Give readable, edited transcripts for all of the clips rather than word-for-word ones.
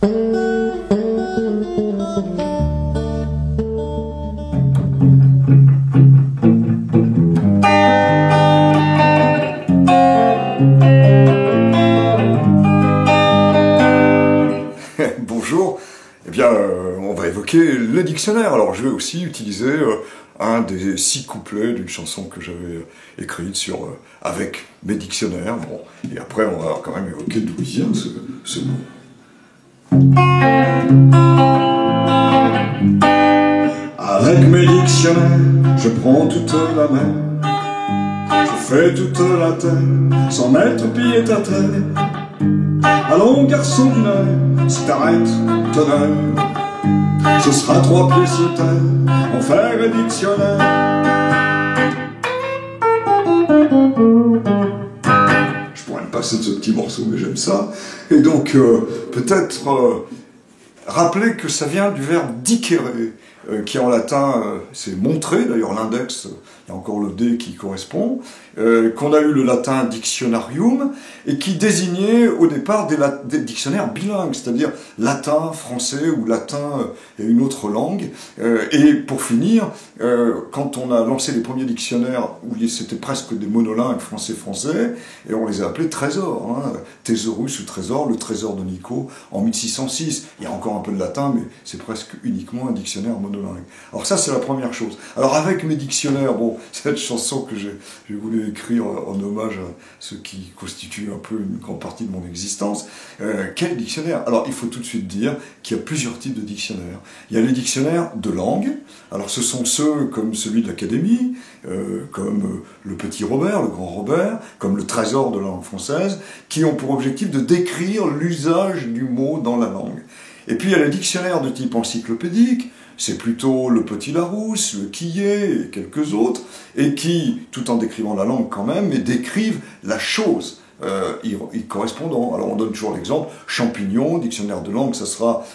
Bonjour, eh bien, on va évoquer le dictionnaire. Alors, je vais aussi utiliser un des 6 couplets d'une chanson que j'avais écrite avec mes dictionnaires. Bon, et après, on va quand même évoquer d'où vient ce mot. Avec mes dictionnaires, je prends toute la mer, je fais toute la terre, sans mettre pied à terre. Allons, garçon du nerf, si t'arrêtes, tonnerre, ce sera 3 pieds sous terre, en fer et dictionnaire. Je pourrais me passer de ce petit morceau, mais j'aime ça. Et donc, peut-être rappeler que ça vient du verbe dicere, qui en latin, c'est montrer, d'ailleurs l'index, il y a encore le D qui correspond, qu'on a eu le latin dictionarium, et qui désignait au départ des dictionnaires bilingues, c'est-à-dire latin, français, ou latin et une autre langue. Et pour finir, quand on a lancé les premiers dictionnaires, où c'était presque des monolingues français-français, et on les a appelés trésors, hein, Thesaurus ou Trésor, le trésor de Nico, en 1606. Il y a encore un peu de latin, mais c'est presque uniquement un dictionnaire monolingue. Alors ça, c'est la première chose. Alors avec mes dictionnaires, bon, cette chanson que j'ai voulu écrire en hommage à ce qui constitue un peu une grande partie de mon existence. Quel dictionnaire? Alors il faut tout de suite dire qu'il y a plusieurs types de dictionnaires. Il y a les dictionnaires de langue. Alors ce sont ceux comme celui de l'Académie, comme le Petit Robert, le Grand Robert, comme le Trésor de la langue française, qui ont pour objectif de décrire l'usage du mot dans la langue. Et puis il y a les dictionnaires de type encyclopédique, c'est plutôt le Petit Larousse, le Quillet et quelques autres, et qui, tout en décrivant la langue quand même, mais décrivent la chose. Y correspondant. Alors on donne toujours l'exemple, champignon, dictionnaire de langue, ça sera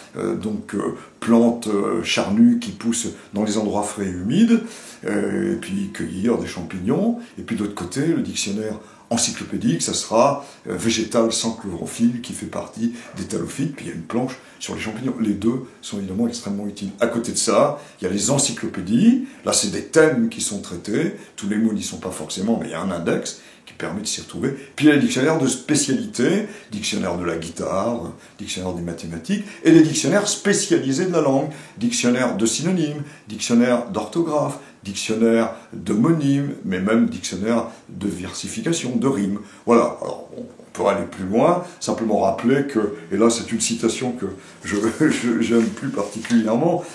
plante charnue qui pousse dans les endroits frais et humides, et puis cueillir des champignons, et puis de l'autre côté, le dictionnaire encyclopédique, ça sera végétal sans chlorophylle qui fait partie des talophytes, puis il y a une planche sur les champignons. Les deux sont évidemment extrêmement utiles. À côté de ça, il y a les encyclopédies, là c'est des thèmes qui sont traités, tous les mots n'y sont pas forcément, mais il y a un index qui permet de s'y retrouver. Puis il y a les dictionnaires de spécialité, dictionnaire de la guitare, dictionnaire des mathématiques, et les dictionnaires spécialisés de la langue, dictionnaire de synonymes, dictionnaire d'orthographe, dictionnaire d'homonyme, mais même dictionnaire de versification, de rimes. Voilà, alors on peut aller plus loin, simplement rappeler que, et là c'est une citation que j'aime plus particulièrement,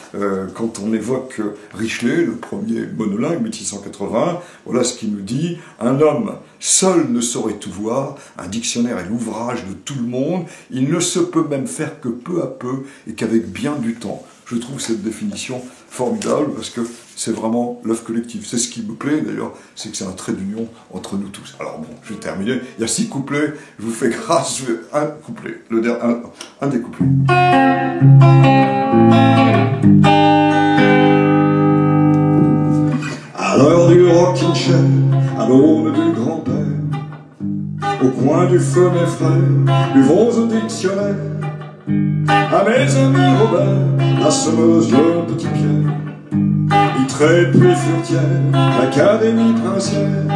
quand on évoque Richelet, le premier monolingue, 1680, voilà ce qu'il nous dit: un homme seul ne saurait tout voir, un dictionnaire est l'ouvrage de tout le monde, il ne se peut même faire que peu à peu et qu'avec bien du temps. Je trouve cette définition formidable parce que c'est vraiment l'œuvre collective. C'est ce qui me plaît d'ailleurs, c'est que c'est un trait d'union entre nous tous. Alors bon, je vais terminer. Il y a 6 couplets, je vous fais grâce, je fais un couplet, un des couplets. À l'heure du rocking chair, à l'aune du grand-père, au coin du feu mes frères, buvons au dictionnaire. À mes amis Robert, la semeuse, le petit Pierre, Vitré puis Furetière, l'Académie princière.